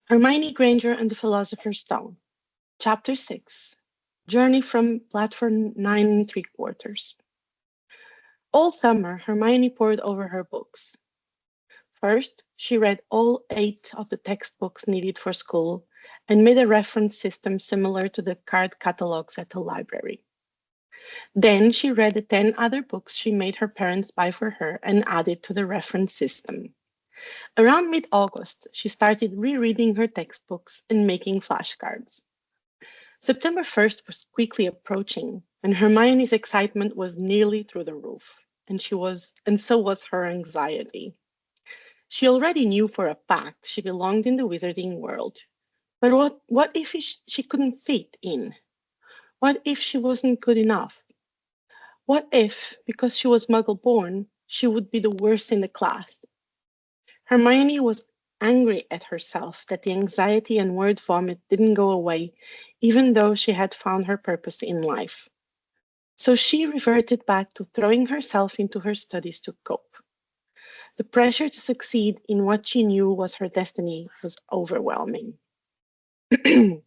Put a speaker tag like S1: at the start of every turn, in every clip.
S1: Hermione Granger and the Philosopher's Stone, Chapter 6, Journey from Platform 9 and 3/4. All summer, Hermione pored over her books. First, she read all 8 of the textbooks needed for school and made a reference system similar to the card catalogs at the library. Then she read the 10 other books she made her parents buy for her and added to the reference system. Around mid August, she started rereading her textbooks and making flashcards. September 1st was quickly approaching, and Hermione's excitement was nearly through the roof, and so was her anxiety. She already knew for a fact she belonged in the wizarding world. But what if she couldn't fit in? What if she wasn't good enough? What if, because she was muggle born, she would be the worst in the class? Hermione was angry at herself that the anxiety and word vomit didn't go away, even though she had found her purpose in life. So she reverted back to throwing herself into her studies to cope. The pressure to succeed in what she knew was her destiny was overwhelming. In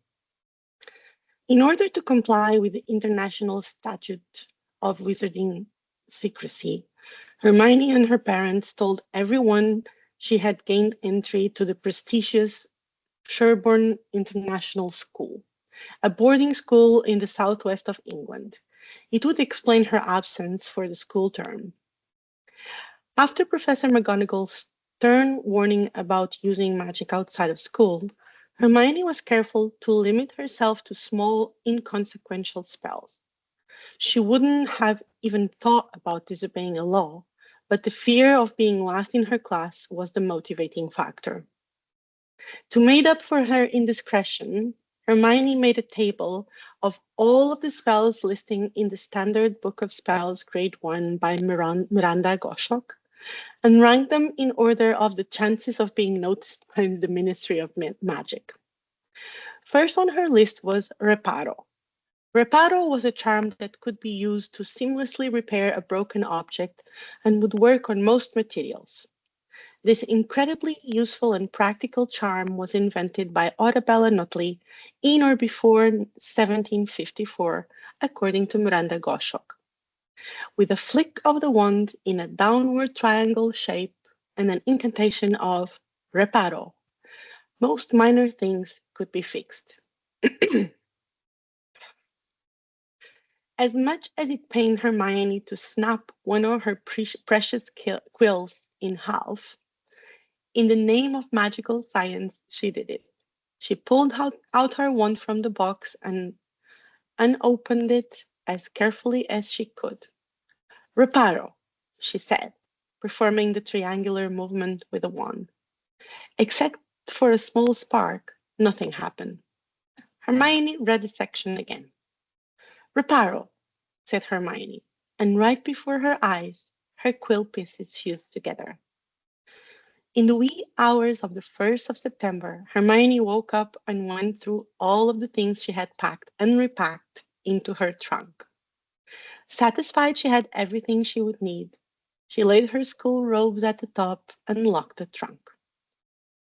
S1: order to comply with the International Statute of Wizarding Secrecy, Hermione and her parents told everyone she had gained entry to the prestigious Sherborne International School, a boarding school in the southwest of England. It would explain her absence for the school term. After Professor McGonagall's stern warning about using magic outside of school, Hermione was careful to limit herself to small, inconsequential spells. She wouldn't have even thought about disobeying a law, but the fear of being last in her class was the motivating factor. To make up for her indiscretion, Hermione made a table of all of the spells listing in the Standard Book of Spells, Grade 1 by Miranda Goshawk, and ranked them in order of the chances of being noticed by the Ministry of Magic. First on her list was Reparo. Reparo was a charm that could be used to seamlessly repair a broken object and would work on most materials. This incredibly useful and practical charm was invented by Arabella Nutley in or before 1754, according to Miranda Goshawk. With a flick of the wand in a downward triangle shape and an incantation of reparo, most minor things could be fixed. As much as it pained Hermione to snap one of her precious quills in half, in the name of magical science, she did it. She pulled out her wand from the box and unopened it as carefully as she could. Reparo, she said, performing the triangular movement with a wand. Except for a small spark, nothing happened. Hermione read the section again. Reparo, said Hermione, and right before her eyes, her quill pieces fused together. In the wee hours of the 1st of September, Hermione woke up and went through all of the things she had packed and repacked into her trunk. Satisfied she had everything she would need, she laid her school robes at the top and locked the trunk.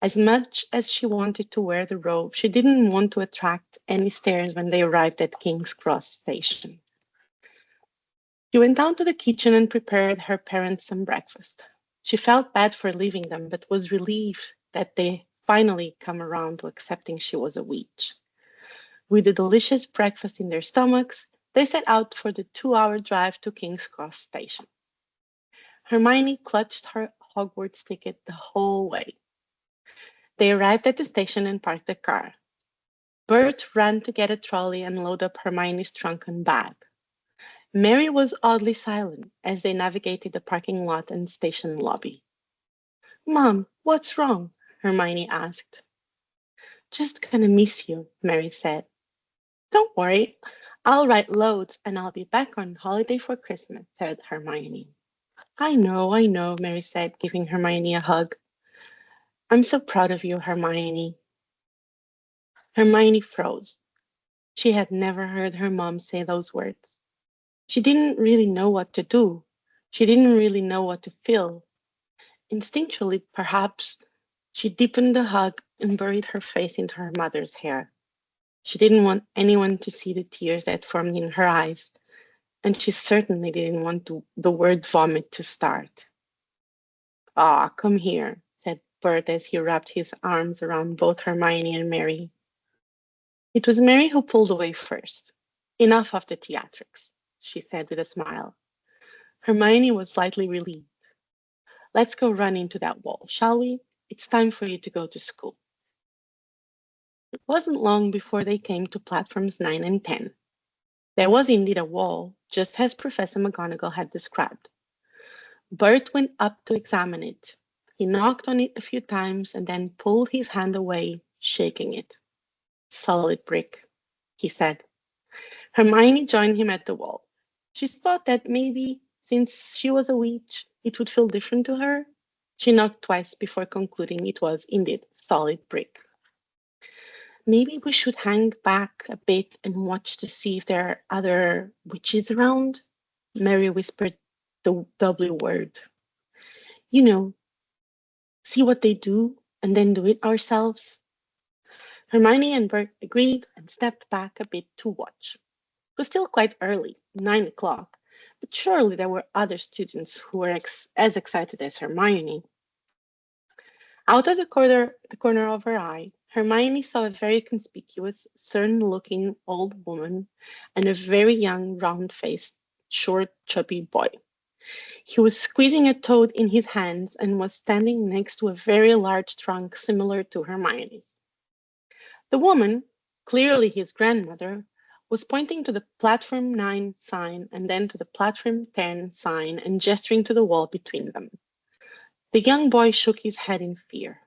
S1: As much as she wanted to wear the robe, she didn't want to attract any stares when they arrived at King's Cross station. She went down to the kitchen and prepared her parents some breakfast. She felt bad for leaving them, but was relieved that they finally come around to accepting she was a witch. With the delicious breakfast in their stomachs, they set out for the 2-hour drive to King's Cross station. Hermione clutched her Hogwarts ticket the whole way. They arrived at the station and parked the car. Bert ran to get a trolley and load up Hermione's trunk and bag. Mary was oddly silent as they navigated the parking lot and station lobby. Mom, what's wrong? Hermione asked. Just gonna miss you, Mary said. Don't worry, I'll write loads and I'll be back on holiday for Christmas, said Hermione. I know, Mary said, giving Hermione a hug. I'm so proud of you, Hermione. Hermione froze. She had never heard her mom say those words. She didn't really know what to do. She didn't really know what to feel. Instinctually, perhaps, She deepened the hug and buried her face into her mother's hair. She didn't want anyone to see the tears that formed in her eyes, and she certainly didn't want the word vomit to start. Ah, come here, said Bert as he wrapped his arms around both Hermione and Mary. It was Mary who pulled away first. Enough of the theatrics, she said with a smile. Hermione was slightly relieved. Let's go run into that wall, shall we? It's time for you to go to school. It wasn't long before they came to platforms 9 and 10. There was indeed a wall, just as Professor McGonagall had described. Bert went up to examine it. He knocked on it a few times and then pulled his hand away, shaking it. Solid brick, he said. Hermione joined him at the wall. She thought that maybe, since she was a witch, it would feel different to her. She knocked twice before concluding it was indeed solid brick. Maybe we should hang back a bit and watch to see if there are other witches around, Mary whispered the W word. You know, see what they do and then do it ourselves. Hermione and Bert agreed and stepped back a bit to watch. It was still quite early, 9 o'clock, but surely there were other students who were as excited as Hermione. Out of the corner of her eye, Hermione saw a very conspicuous, stern-looking old woman and a very young, round-faced, short, chubby boy. He was squeezing a toad in his hands and was standing next to a very large trunk similar to Hermione's. The woman, clearly his grandmother, was pointing to the platform 9 sign and then to the platform 10 sign and gesturing to the wall between them. The young boy shook his head in fear.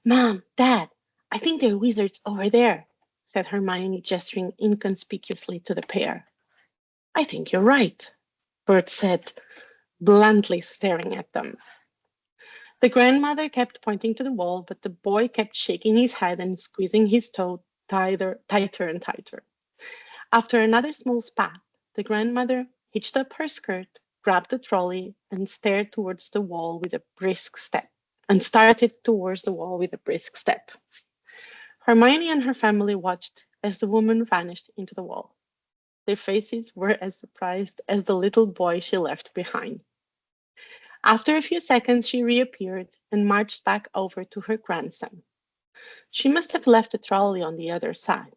S1: Mom, Dad, I think there are wizards over there, said Hermione, gesturing inconspicuously to the pair. I think you're right, Bert said, bluntly staring at them. The grandmother kept pointing to the wall, but the boy kept shaking his head and squeezing his toe tighter and tighter. After another small spat, the grandmother hitched up her skirt, grabbed the trolley, and stared towards the wall with a brisk step, and started towards the wall with a brisk step. Hermione and her family watched as the woman vanished into the wall. Their faces were as surprised as the little boy she left behind. After a few seconds, she reappeared and marched back over to her grandson. She must have left the trolley on the other side.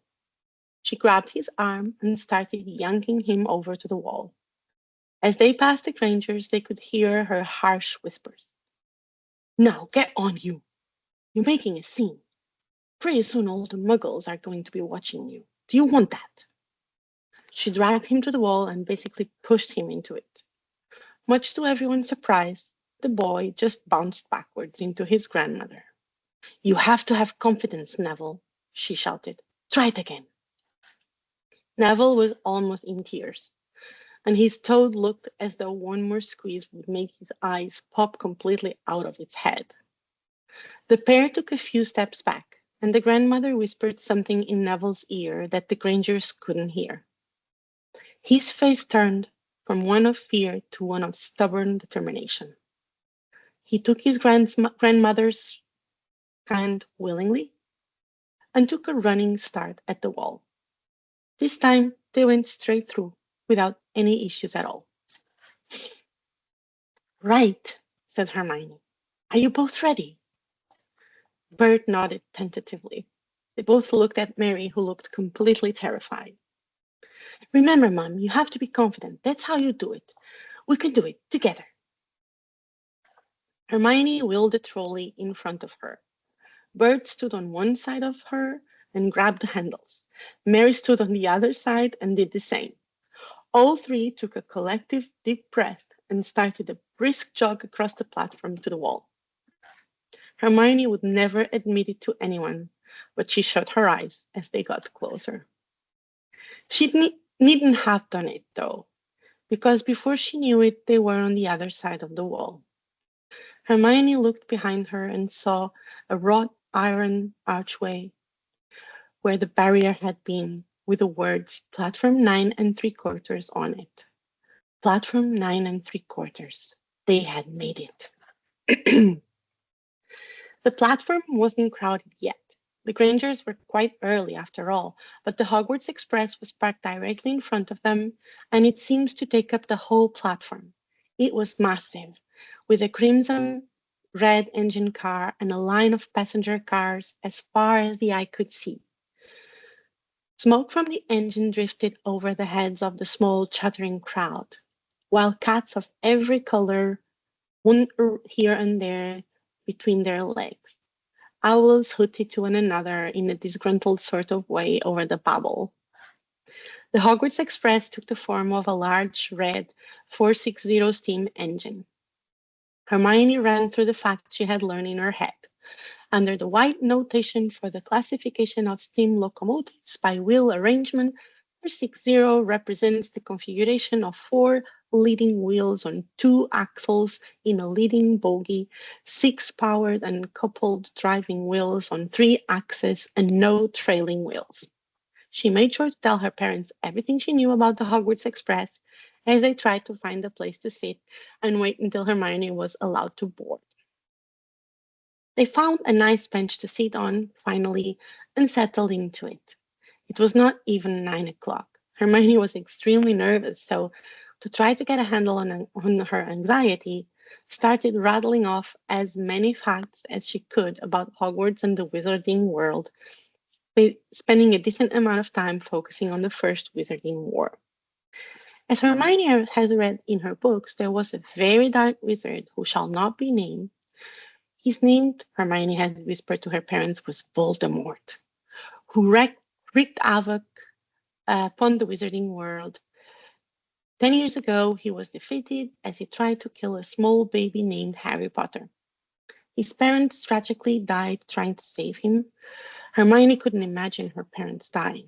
S1: She grabbed his arm and started yanking him over to the wall. As they passed the Grangers, they could hear her harsh whispers. Now, get on you! You're making a scene. Pretty soon all the muggles are going to be watching you. Do you want that? She dragged him to the wall and basically pushed him into it. Much to everyone's surprise, the boy just bounced backwards into his grandmother. You have to have confidence, Neville, she shouted. Try it again. Neville was almost in tears, and his toad looked as though one more squeeze would make his eyes pop completely out of its head. The pair took a few steps back, and the grandmother whispered something in Neville's ear that the Grangers couldn't hear. His face turned from one of fear to one of stubborn determination. He took his grandmother's hand willingly and took a running start at the wall. This time they went straight through without any issues at all. Right, said Hermione. Are you both ready? Bert nodded tentatively. They both looked at Mary, who looked completely terrified. Remember, Mom, you have to be confident. That's how you do it. We can do it together. Hermione wheeled the trolley in front of her. Bert stood on one side of her and grabbed the handles. Mary stood on the other side and did the same. All three took a collective deep breath and started a brisk jog across the platform to the wall. Hermione would never admit it to anyone, but she shut her eyes as they got closer. She needn't have done it, though, because before she knew it, they were on the other side of the wall. Hermione looked behind her and saw a wrought iron archway where the barrier had been, with the words Platform 9 3/4 on it. Platform 9 3/4. They had made it. The platform wasn't crowded yet. The Grangers were quite early after all, but the Hogwarts Express was parked directly in front of them, and it seems to take up the whole platform. It was massive, with a crimson red engine car and a line of passenger cars as far as the eye could see. Smoke from the engine drifted over the heads of the small, chattering crowd, while cats of every color wandered here and there between their legs. Owls hooted to one another in a disgruntled sort of way over the babble. The Hogwarts Express took the form of a large red 460 steam engine. Hermione ran through the facts she had learned in her head. Under the white notation for the classification of steam locomotives by wheel arrangement, 460 represents the configuration of four leading wheels on two axles in a leading bogie, six powered and coupled driving wheels on three axes, and no trailing wheels. She made sure to tell her parents everything she knew about the Hogwarts Express as they tried to find a place to sit and wait until Hermione was allowed to board. They found a nice bench to sit on, finally, and settled into it. It was not even 9 o'clock. Hermione was extremely nervous, so to try to get a handle on her anxiety, started rattling off as many facts as she could about Hogwarts and the wizarding world, spending a decent amount of time focusing on the First Wizarding War. As Hermione has read in her books, there was a very dark wizard who shall not be named. His name, Hermione had whispered to her parents, was Voldemort, who wreaked havoc upon the wizarding world. 10 years ago, he was defeated as he tried to kill a small baby named Harry Potter. His parents tragically died trying to save him. Hermione couldn't imagine her parents dying.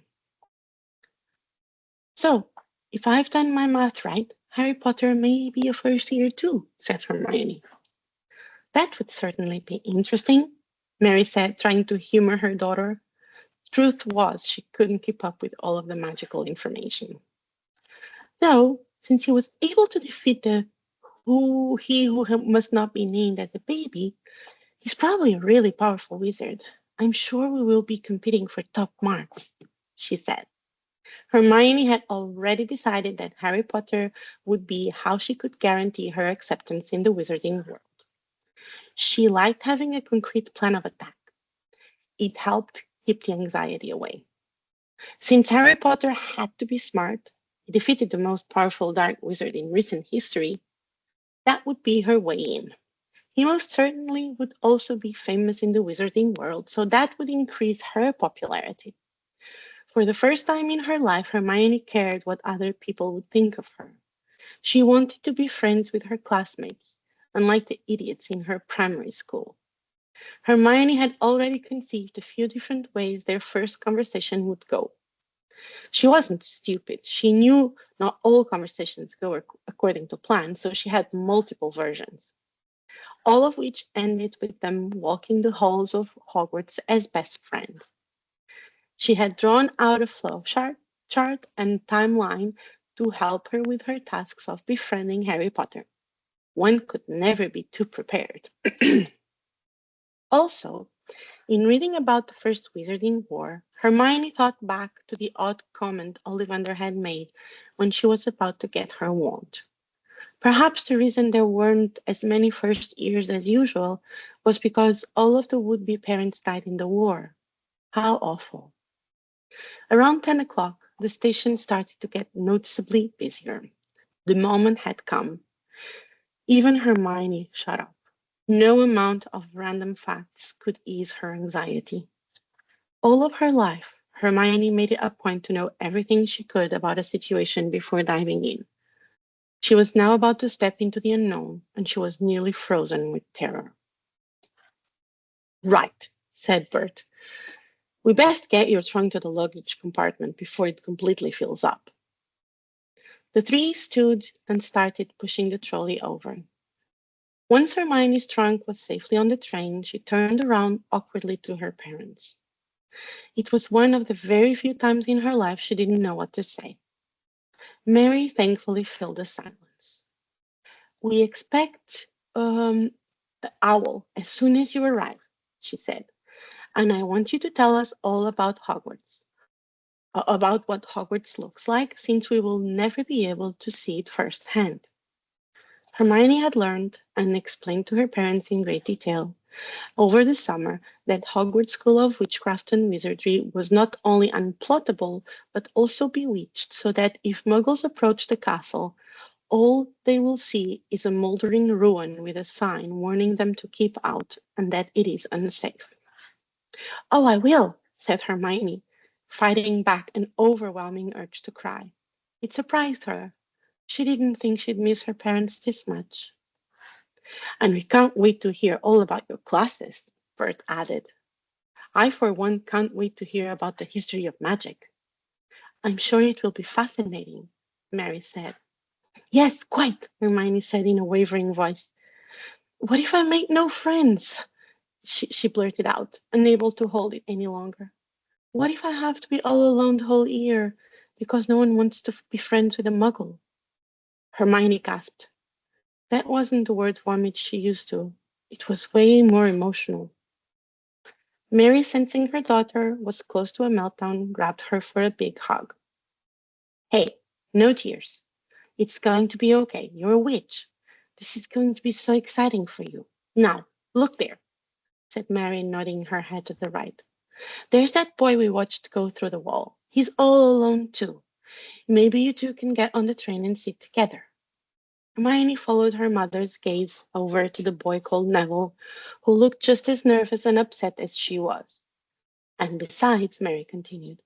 S1: So, if I've done my math right, Harry Potter may be a first year too, said Hermione. That would certainly be interesting, Mary said, trying to humor her daughter. Truth was, she couldn't keep up with all of the magical information. Though, since he was able to defeat he who must not be named as a baby, he's probably a really powerful wizard. I'm sure we will be competing for top marks, she said. Hermione had already decided that Harry Potter would be how she could guarantee her acceptance in the wizarding world. She liked having a concrete plan of attack. It helped keep the anxiety away. Since Harry Potter had to be smart, he defeated the most powerful dark wizard in recent history, that would be her way in. He most certainly would also be famous in the wizarding world, so that would increase her popularity. For the first time in her life, Hermione cared what other people would think of her. She wanted to be friends with her classmates, unlike the idiots in her primary school. Hermione had already conceived a few different ways their first conversation would go. She wasn't stupid. She knew not all conversations go according to plan, so she had multiple versions, all of which ended with them walking the halls of Hogwarts as best friends. She had drawn out a flow chart and timeline to help her with her tasks of befriending Harry Potter. One could never be too prepared. Also, in reading about the First Wizarding War, Hermione thought back to the odd comment Ollivander had made when she was about to get her wand. Perhaps the reason there weren't as many first years as usual was because all of the would-be parents died in the war. How awful. Around 10 o'clock, the station started to get noticeably busier. The moment had come. Even Hermione shut up. No amount of random facts could ease her anxiety. All of her life, Hermione made it a point to know everything she could about a situation before diving in. She was now about to step into the unknown, and she was nearly frozen with terror. Right, said Bert. We best get your trunk to the luggage compartment before it completely fills up. The three stood and started pushing the trolley over. Once Hermione's trunk was safely on the train, she turned around awkwardly to her parents. It was one of the very few times in her life she didn't know what to say. Mary thankfully filled the silence. We expect the owl as soon as you arrive, she said. "And I want you to tell us all about about what Hogwarts looks like, since we will never be able to see it firsthand." Hermione had learned and explained to her parents in great detail over the summer that Hogwarts School of Witchcraft and Wizardry was not only unplottable, but also bewitched, so that if muggles approach the castle, all they will see is a moldering ruin with a sign warning them to keep out and that it is unsafe. "Oh, I will," said Hermione, fighting back an overwhelming urge to cry. It surprised her. She didn't think she'd miss her parents this much. "And we can't wait to hear all about your classes," Bert added. "I, for one, can't wait to hear about the history of magic." "I'm sure it will be fascinating," Mary said. "Yes, quite," Hermione said in a wavering voice. "What if I make no friends?" She blurted out, unable to hold it any longer. "What if I have to be all alone the whole year because no one wants to be friends with a muggle?" Hermione gasped. That wasn't the word vomit she used to. It was way more emotional. Mary, sensing her daughter was close to a meltdown, grabbed her for a big hug. "Hey, no tears. It's going to be okay. You're a witch. This is going to be so exciting for you. Now, look there," said Mary, nodding her head to the right. "There's that boy we watched go through the wall. He's all alone, too. Maybe you two can get on the train and sit together." Hermione followed her mother's gaze over to the boy called Neville, who looked just as nervous and upset as she was. "And besides," Mary continued,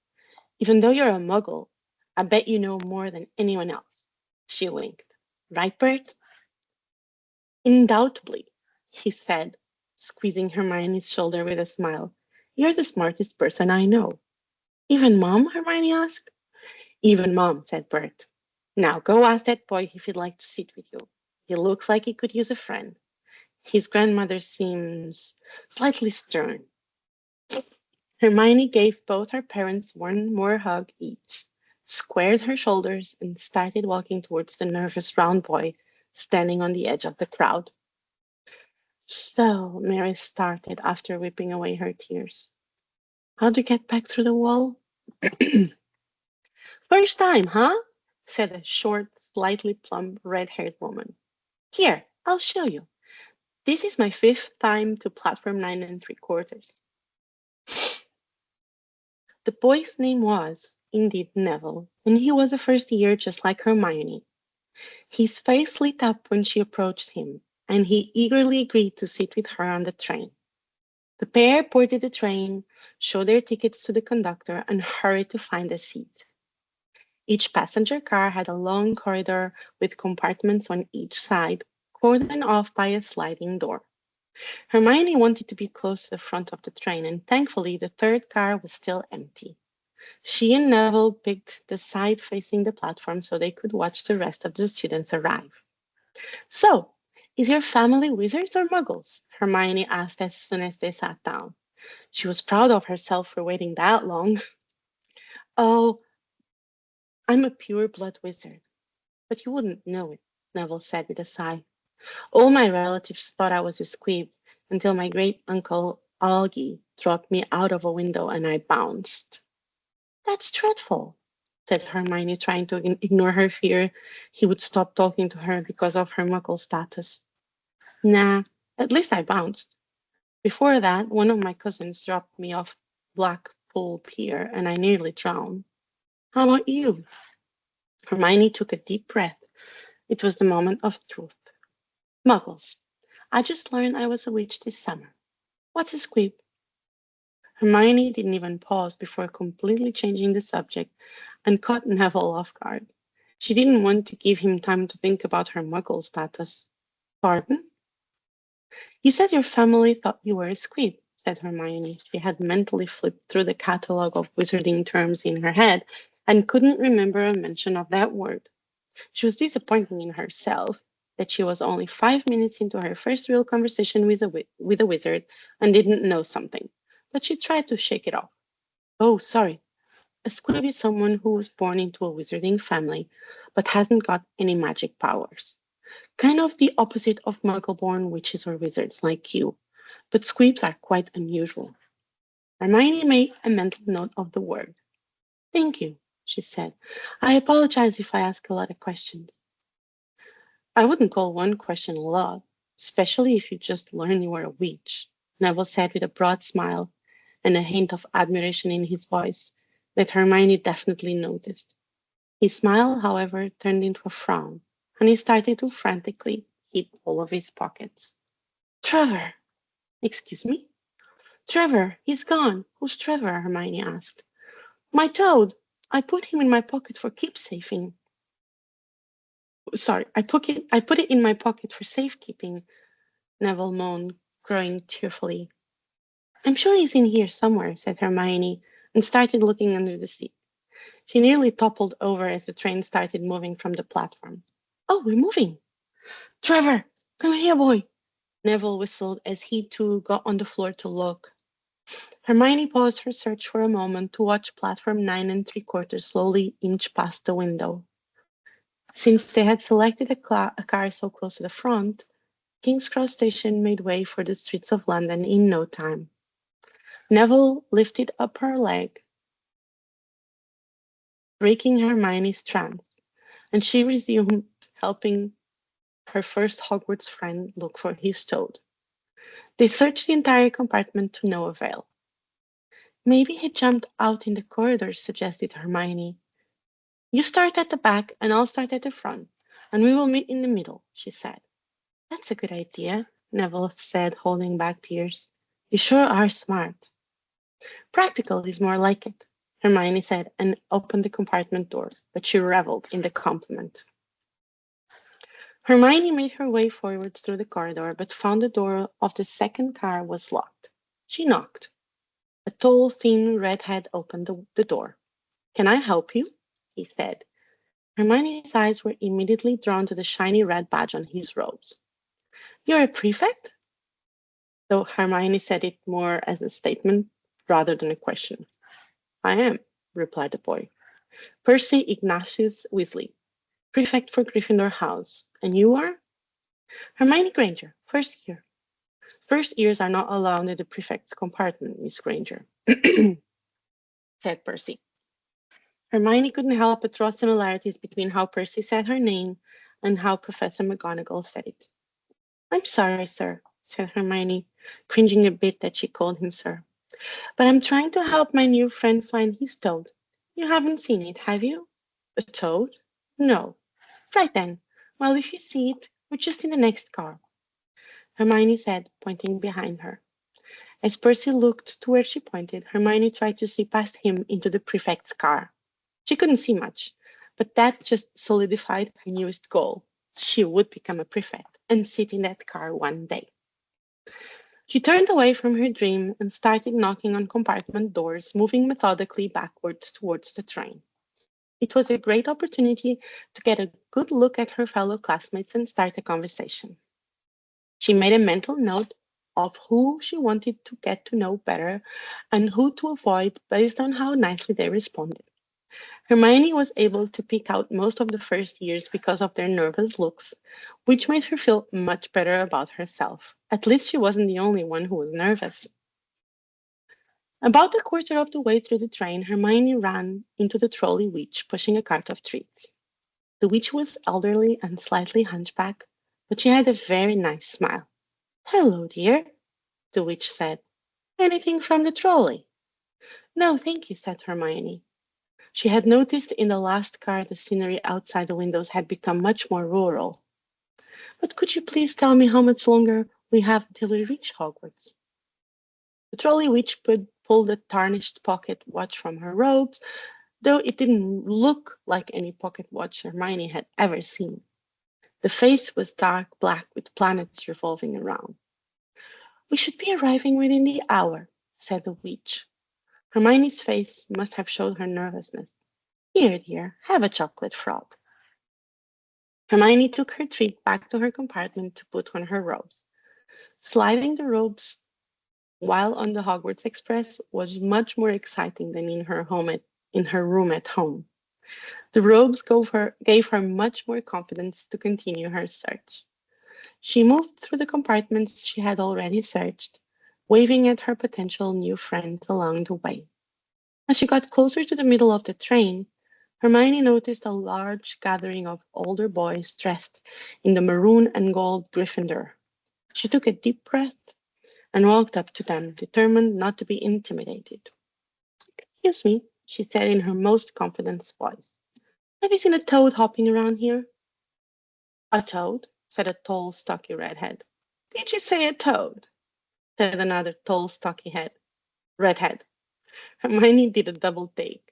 S1: "even though you're a muggle, I bet you know more than anyone else." She winked. "Right, Bert?" "Undoubtedly," he said, squeezing Hermione's shoulder with a smile. "You're the smartest person I know." "Even Mom?" Hermione asked. "Even Mom," said Bert. "Now go ask that boy if he'd like to sit with you. He looks like he could use a friend. His grandmother seems slightly stern." Hermione gave both her parents one more hug each, squared her shoulders, and started walking towards the nervous round boy standing on the edge of the crowd. "So," Mary started after wiping away her tears, "how'd you get back through the wall?" "First time, huh?" said a short, slightly plump, red-haired woman. "Here, I'll show you. This is my fifth time to platform 9 3/4." The boy's name was, indeed, Neville, and he was a first year just like Hermione. His face lit up when she approached him, and he eagerly agreed to sit with her on the train. The pair boarded the train, showed their tickets to the conductor, and hurried to find a seat. Each passenger car had a long corridor with compartments on each side, cordoned off by a sliding door. Hermione wanted to be close to the front of the train, and thankfully the third car was still empty. She and Neville picked the side facing the platform so they could watch the rest of the students arrive. "So, is your family wizards or muggles?" Hermione asked as soon as they sat down. She was proud of herself for waiting that long. "Oh, I'm a pure blood wizard, but you wouldn't know it," Neville said with a sigh. "All my relatives thought I was a squib until my great uncle Algie dropped me out of a window and I bounced." "That's dreadful," said Hermione, trying to ignore her fear he would stop talking to her because of her muggle status. "Nah, at least I bounced. Before that, one of my cousins dropped me off Blackpool Pier and I nearly drowned. How about you?" Hermione took a deep breath. It was the moment of truth. "Muggles. I just learned I was a witch this summer." "What's a squib?" Hermione didn't even pause before completely changing the subject and caught Neville off guard. She didn't want to give him time to think about her muggle status. "Pardon?" "You said your family thought you were a squib," said Hermione. She had mentally flipped through the catalogue of wizarding terms in her head and couldn't remember a mention of that word. She was disappointed in herself that she was only 5 minutes into her first real conversation with a wizard and didn't know something, but she tried to shake it off. "Oh, sorry. A squib is someone who was born into a wizarding family but hasn't got any magic powers. Kind of the opposite of muggle-born witches or wizards like you. but squeaks are quite unusual. Hermione made a mental note of the word. Thank you, she said. I apologize if I ask a lot of questions. I wouldn't call one question a lot, especially if you just learned you were a witch, Neville said with a broad smile and a hint of admiration in his voice that Hermione definitely noticed. His smile, however, turned into a frown, and he started to frantically hit all of his pockets. Trevor! Excuse me? Trevor, he's gone. Who's Trevor? Hermione asked. My toad. I put him in my pocket for keepsafing. Sorry, I put it in my pocket for safekeeping, Neville moaned, growing tearfully. I'm sure he's in here somewhere, said Hermione, and started looking under the seat. She nearly toppled over as the train started moving from the platform. Oh, we're moving! Trevor, come here, boy! Neville whistled as he too got on the floor to look. Hermione paused her search for a moment to watch platform 9 3/4 slowly inch past the window. Since they had selected a car so close to the front, King's Cross Station made way for the streets of London in no time. Neville lifted up her leg, breaking Hermione's trance, and she resumed helping her first Hogwarts friend look for his toad. They searched the entire compartment to no avail. Maybe he jumped out in the corridor, suggested Hermione. You start at the back and I'll start at the front, and we will meet in the middle, she said. That's a good idea, Neville said, holding back tears. You sure are smart. Practical is more like it, Hermione said and opened the compartment door, but she reveled in the compliment. Hermione made her way forwards through the corridor, but found the door of the second car was locked. She knocked. A tall, thin redhead opened the door. Can I help you? He said. Hermione's eyes were immediately drawn to the shiny red badge on his robes. You're a prefect? Though Hermione said it more as a statement rather than a question. I am, replied the boy. Percy Ignatius Weasley, prefect for Gryffindor House. And you are? Hermione Granger, first year. First years are not allowed in the prefect's compartment, Miss Granger, said Percy. Hermione couldn't help but draw similarities between how Percy said her name and how Professor McGonagall said it. I'm sorry, sir, said Hermione, cringing a bit that she called him sir. But I'm trying to help my new friend find his toad. You haven't seen it, have you? A toad? No. Right then. Well, if you see it, we're just in the next car, Hermione said, pointing behind her. As Percy looked to where she pointed, Hermione tried to see past him into the prefect's car. She couldn't see much, but that just solidified her newest goal. She would become a prefect and sit in that car one day. She turned away from her dream and started knocking on compartment doors, moving methodically backwards towards the train. It was a great opportunity to get a good look at her fellow classmates and start a conversation. She made a mental note of who she wanted to get to know better and who to avoid based on how nicely they responded. Hermione was able to pick out most of the first years because of their nervous looks, which made her feel much better about herself. At least she wasn't the only one who was nervous. About a quarter of the way through the train, Hermione ran into the trolley witch pushing a cart of treats. The witch was elderly and slightly hunchbacked, but she had a very nice smile. Hello, dear, the witch said. Anything from the trolley? No, thank you, said Hermione. She had noticed in the last car the scenery outside the windows had become much more rural. But could you please tell me how much longer we have until we reach Hogwarts? The trolley witch pulled a tarnished pocket watch from her robes, though it didn't look like any pocket watch Hermione had ever seen. The face was dark black with planets revolving around. We should be arriving within the hour, said the witch. Hermione's face must have showed her nervousness. Here, dear, have a chocolate frog. Hermione took her treat back to her compartment to put on her robes. Sliding the robes while on the Hogwarts Express was much more exciting than in her room at home. The robes gave her much more confidence to continue her search. She moved through the compartments she had already searched, waving at her potential new friends along the way. As she got closer to the middle of the train, Hermione noticed a large gathering of older boys dressed in the maroon and gold Gryffindor. She took a deep breath and walked up to them, determined not to be intimidated. Excuse me, she said in her most confident voice. Have you seen a toad hopping around here? A toad, said a tall, stocky redhead. Did you say a toad? Said another tall, stocky redhead. Hermione did a double take.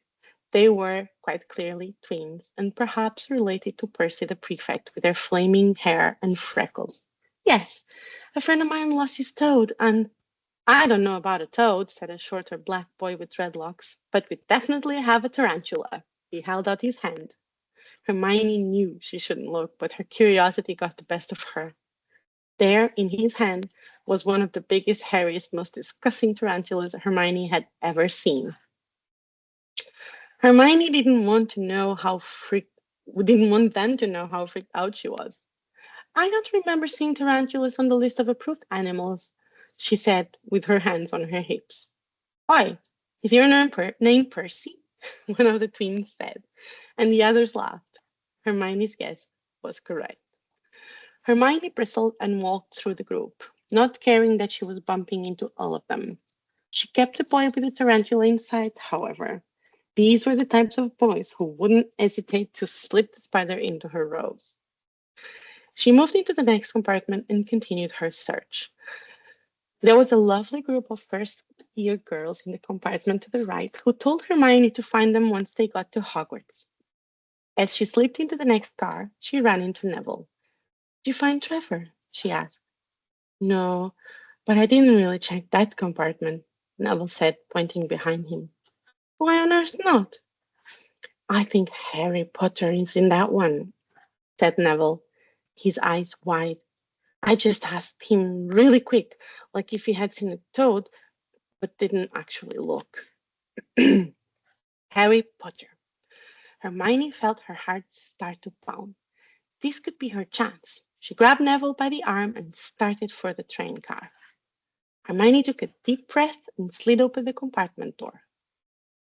S1: They were, quite clearly, twins, and perhaps related to Percy the prefect with their flaming hair and freckles. Yes, a friend of mine lost his toad, and I don't know about a toad, said a shorter black boy with dreadlocks, but we definitely have a tarantula. He held out his hand. Hermione knew she shouldn't look, but her curiosity got the best of her. There, in his hand, was one of the biggest, hairiest, most disgusting tarantulas Hermione had ever seen. Hermione didn't want them to know how freaked out she was. I don't remember seeing tarantulas on the list of approved animals, she said, with her hands on her hips. Why? Is your name Percy? One of the twins said, and the others laughed. Hermione's guess was correct. Hermione bristled and walked through the group, not caring that she was bumping into all of them. She kept the boy with the tarantula in sight, however. These were the types of boys who wouldn't hesitate to slip the spider into her robes. She moved into the next compartment and continued her search. There was a lovely group of first year girls in the compartment to the right who told Hermione to find them once they got to Hogwarts. As she slipped into the next car, she ran into Neville. Did you find Trevor? She asked. No, but I didn't really check that compartment, Neville said, pointing behind him. Why on earth not? I think Harry Potter is in that one, said Neville, his eyes wide. I just asked him really quick, like if he had seen a toad, but didn't actually look. Harry Potter. Hermione felt her heart start to pound. This could be her chance. She grabbed Neville by the arm and started for the train car. Hermione took a deep breath and slid open the compartment door.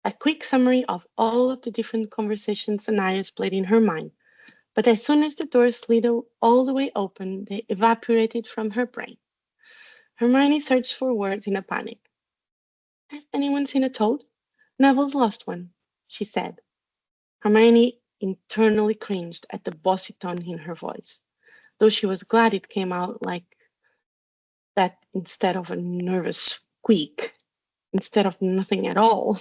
S1: A quick summary of all of the different conversation scenarios played in her mind, but as soon as the door slid all the way open, they evaporated from her brain. Hermione searched for words in a panic. Has anyone seen a toad? Neville's lost one, she said. Hermione internally cringed at the bossy tone in her voice, though she was glad it came out like that instead of a nervous squeak, instead of nothing at all.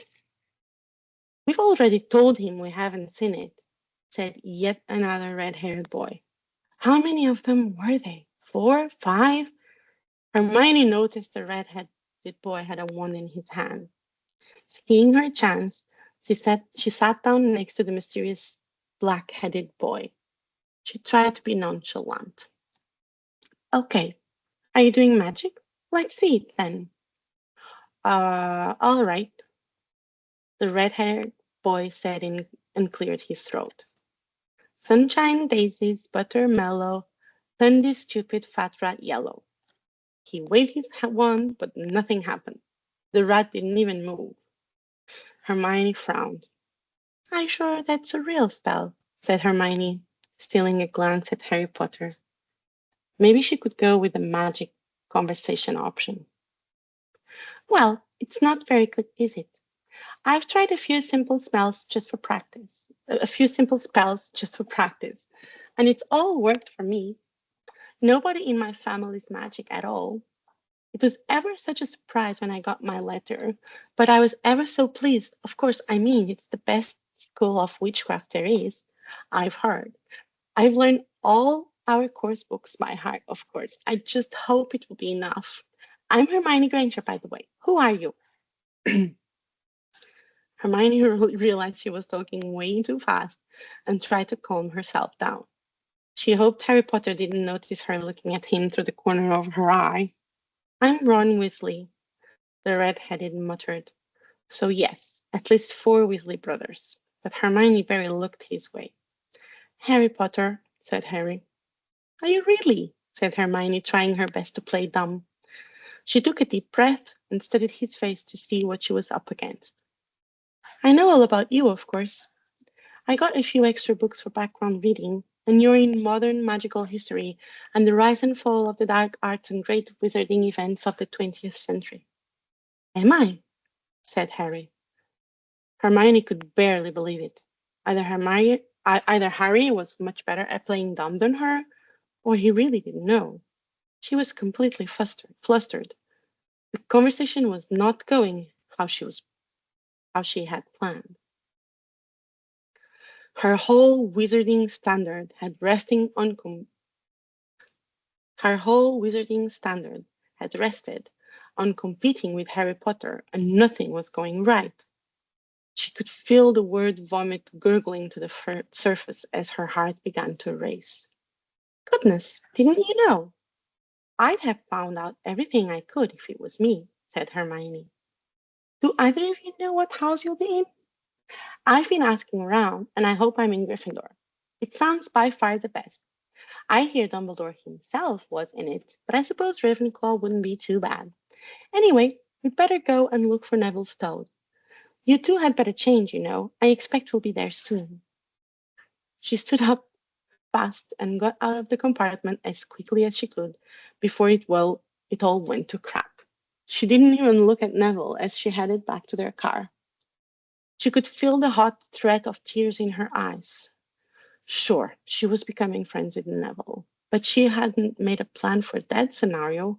S1: We've already told him we haven't seen it, said yet another red-haired boy. How many of them were they? 4? 5? Hermione noticed the red-headed boy had a wand in his hand. Seeing her chance, she sat down next to the mysterious black-headed boy. She tried to be nonchalant. Okay, are you doing magic? Let's see it then. All right, the red-haired boy said and cleared his throat. Sunshine daisies, butter mellow, turn this stupid fat rat yellow. He waved his wand, but nothing happened. The rat didn't even move. Hermione frowned. Are you sure that's a real spell? Said Hermione, stealing a glance at Harry Potter. Maybe she could go with the magic conversation option. Well, it's not very good, is it? I've tried a few simple spells just for practice. And it's all worked for me. Nobody in my family is magic at all. It was ever such a surprise when I got my letter, but I was ever so pleased. Of course, I mean, it's the best school of witchcraft there is, I've heard. I've learned all our course books by heart, of course. I just hope it will be enough. I'm Hermione Granger, by the way. Who are you? Hermione realized she was talking way too fast and tried to calm herself down. She hoped Harry Potter didn't notice her looking at him through the corner of her eye. I'm Ron Weasley, the red-headed muttered. So yes, at least 4 Weasley brothers. But Hermione barely looked his way. Harry Potter, said Harry. Are you really? said Hermione, trying her best to play dumb. She took a deep breath and studied his face to see what she was up against. I know all about you, of course. I got a few extra books for background reading, and you're in modern magical history and the rise and fall of the dark arts and great wizarding events of the 20th century. Am I? Said Harry. Hermione could barely believe it. Either Harry was much better at playing dumb than her, or he really didn't know. She was completely flustered. The conversation was not going how she had planned. Her whole wizarding standard had resting on Her whole wizarding standard had rested on competing with Harry Potter, and nothing was going right. She could feel the word vomit gurgling to the surface as her heart began to race. Goodness, didn't you know? I'd have found out everything I could if it was me, said Hermione. Do either of you know what house you'll be in? I've been asking around, and I hope I'm in Gryffindor. It sounds by far the best. I hear Dumbledore himself was in it, but I suppose Ravenclaw wouldn't be too bad. Anyway, we'd better go and look for Neville's toad. You two had better change, you know. I expect we'll be there soon. She stood up fast and got out of the compartment as quickly as she could before it all went to crap. She didn't even look at Neville as she headed back to their car. She could feel the hot threat of tears in her eyes. Sure, she was becoming friends with Neville, but she hadn't made a plan for that scenario.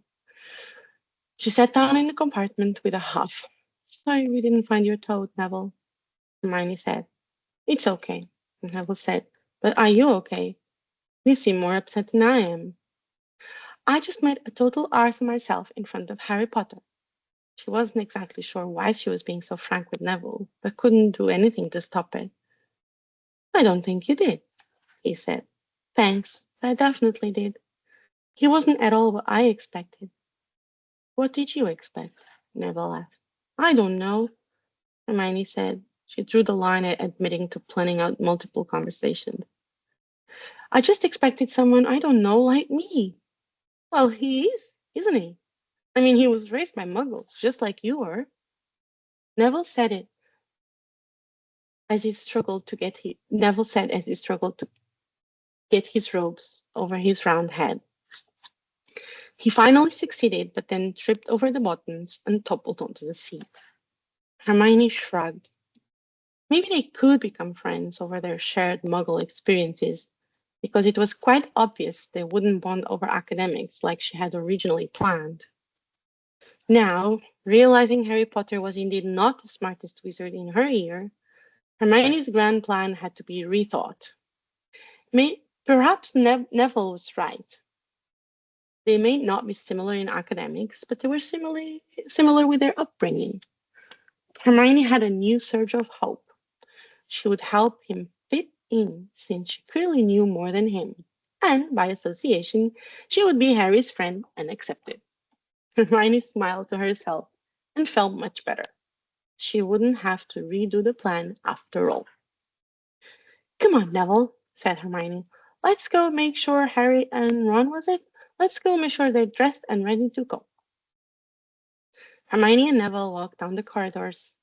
S1: She sat down in the compartment with a huff. Sorry we didn't find your toad, Neville, Hermione said. It's okay, Neville said. But are you okay? You seem more upset than I am. I just made a total arse of myself in front of Harry Potter. She wasn't exactly sure why she was being so frank with Neville, but couldn't do anything to stop it. I don't think you did, he said. Thanks, I definitely did. He wasn't at all what I expected. What did you expect? Neville asked. I don't know, Hermione said. She drew the line at admitting to planning out multiple conversations. I just expected someone I don't know like me. Well, he is, isn't he? I mean, he was raised by muggles, just like you were. Neville said it as he struggled to get Neville said as he struggled to get his robes over his round head. He finally succeeded, but then tripped over the buttons and toppled onto the seat. Hermione shrugged. Maybe they could become friends over their shared muggle experiences, because it was quite obvious they wouldn't bond over academics like she had originally planned. Now, realizing Harry Potter was indeed not the smartest wizard in her year, Hermione's grand plan had to be rethought. Perhaps Neville was right. They may not be similar in academics, but they were similar with their upbringing. Hermione had a new surge of hope. She would help him fit in since she clearly knew more than him. And by association, she would be Harry's friend and accepted. Hermione smiled to herself and felt much better. She wouldn't have to redo the plan after all. Come on, Neville, said Hermione. Let's go make sure Harry and Ron was it? Let's go make sure they're dressed and ready to go. Hermione and Neville walked down the corridors,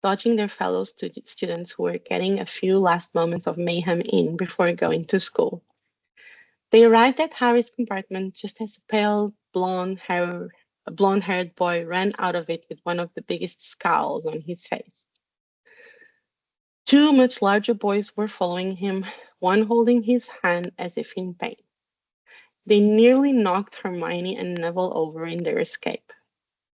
S1: dodging their fellow students who were getting a few last moments of mayhem in before going to school. They arrived at Harry's compartment just as a pale, blonde-haired boy ran out of it with one of the biggest scowls on his face. Two much larger boys were following him, one holding his hand as if in pain. They nearly knocked Hermione and Neville over in their escape.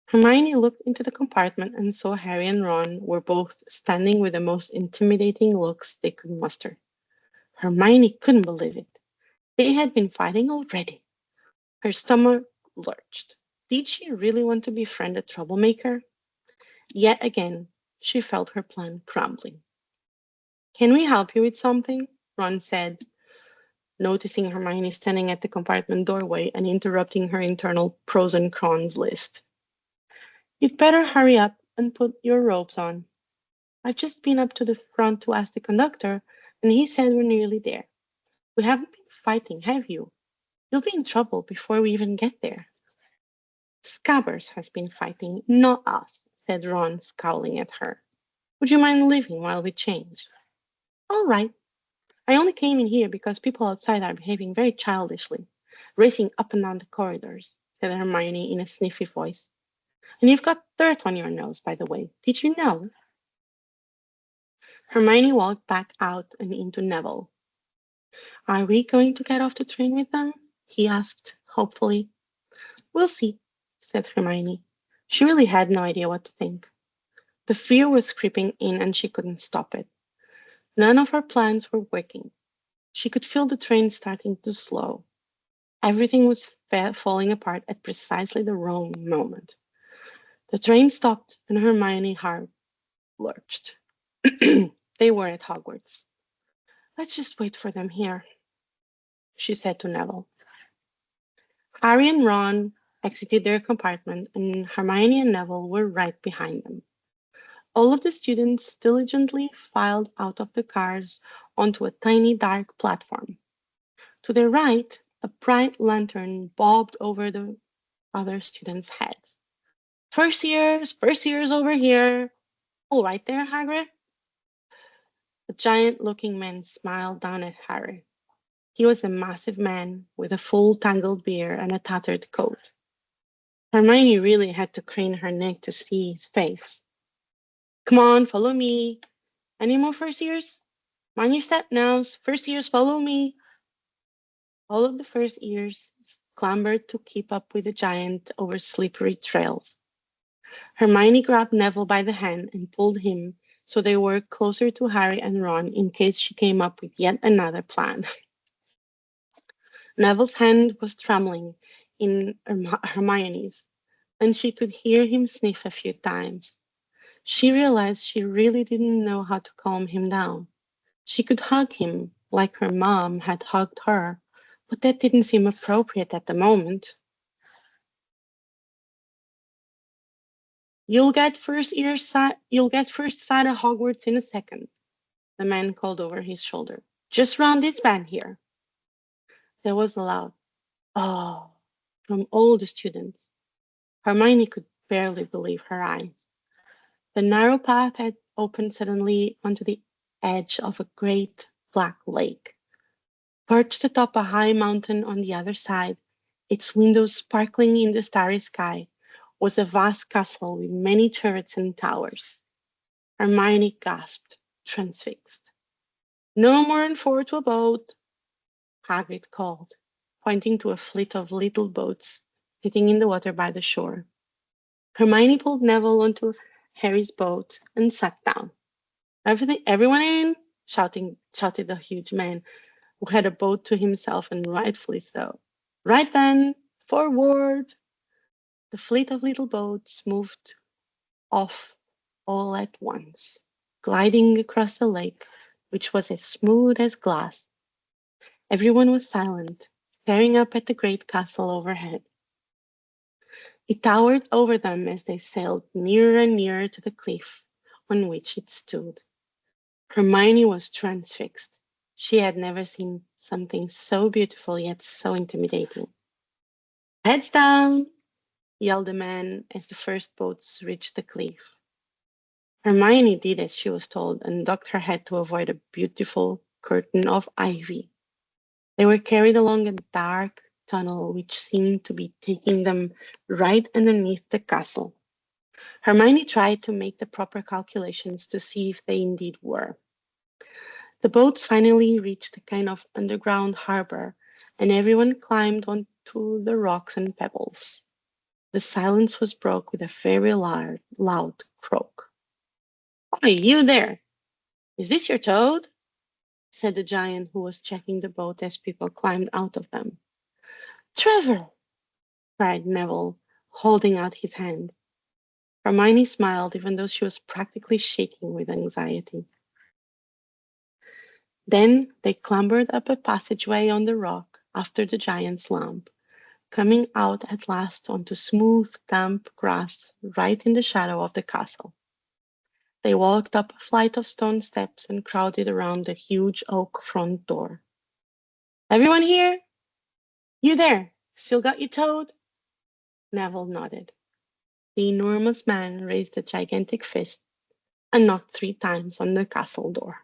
S1: Hermione looked into the compartment and saw Harry and Ron were both standing with the most intimidating looks they could muster. Hermione couldn't believe it. They had been fighting already. Her stomach lurched. Did she really want to befriend a troublemaker? Yet again, she felt her plan crumbling. Can we help you with something? Ron said, noticing Hermione standing at the compartment doorway and interrupting her internal pros and cons list. You'd better hurry up and put your robes on. I've just been up to the front to ask the conductor, and he said we're nearly there. We haven't been fighting, have you? You'll be in trouble before we even get there. Scabbers has been fighting, not us, said Ron, scowling at her. Would you mind leaving while we change? All right. I only came in here because people outside are behaving very childishly, racing up and down the corridors, said Hermione in a sniffy voice. And you've got dirt on your nose, by the way. Did you know? Hermione walked back out and into Neville. Are we going to get off the train with them? He asked, hopefully. We'll see, said Hermione. She really had no idea what to think. The fear was creeping in and she couldn't stop it. None of her plans were working. She could feel the train starting to slow. Everything was falling apart at precisely the wrong moment. The train stopped and Hermione's heart lurched. They were at Hogwarts. Let's just wait for them here, she said to Neville. Harry and Ron exited their compartment, and Hermione and Neville were right behind them. All of the students diligently filed out of the cars onto a tiny dark platform. To their right, a bright lantern bobbed over the other students' heads. First years over here. All right there, Hagrid? The giant-looking man smiled down at Harry. He was a massive man with a full tangled beard and a tattered coat. Hermione really had to crane her neck to see his face. Come on, follow me. Any more first years? Mind your step now. First years, follow me. All of the first years clambered to keep up with the giant over slippery trails. Hermione grabbed Neville by the hand and pulled him so they were closer to Harry and Ron in case she came up with yet another plan. Neville's hand was trembling in Hermione's, and she could hear him sniff a few times. She realized she really didn't know how to calm him down. She could hug him like her mom had hugged her, but that didn't seem appropriate at the moment. You'll get first sight of Hogwarts in a second, the man called over his shoulder. Just round this bend here. There was a loud "oh" from all the students. Hermione could barely believe her eyes. The narrow path had opened suddenly onto the edge of a great black lake. Perched atop a high mountain on the other side, its windows sparkling in the starry sky, was a vast castle with many turrets and towers. Hermione gasped, transfixed. No more than 4 to a boat, Hagrid called, pointing to a fleet of little boats sitting in the water by the shore. Hermione pulled Neville onto Harry's boat and sat down. Everyone in! Shouted the huge man, who had a boat to himself, and rightfully so. Right then, forward! The fleet of little boats moved off all at once, gliding across the lake, which was as smooth as glass. Everyone was silent, staring up at the great castle overhead. It towered over them as they sailed nearer and nearer to the cliff on which it stood. Hermione was transfixed. She had never seen something so beautiful yet so intimidating. Heads down! Yelled the man as the first boats reached the cliff. Hermione did as she was told and ducked her head to avoid a beautiful curtain of ivy. They were carried along a dark tunnel which seemed to be taking them right underneath the castle. Hermione tried to make the proper calculations to see if they indeed were. The boats finally reached a kind of underground harbor, and everyone climbed onto the rocks and pebbles. The silence was broke with a very loud croak. Oi, you there! Is this your toad? Said the giant who was checking the boat as people climbed out of them. Trevor! Cried Neville, holding out his hand. Hermione smiled, even though she was practically shaking with anxiety. Then they clambered up a passageway on the rock after the giant's lamp, coming out at last onto smooth, damp grass right in the shadow of the castle. They walked up a flight of stone steps and crowded around the huge oak front door. Everyone here? You there! Still got your toad? Neville nodded. The enormous man raised a gigantic fist and knocked 3 times on the castle door.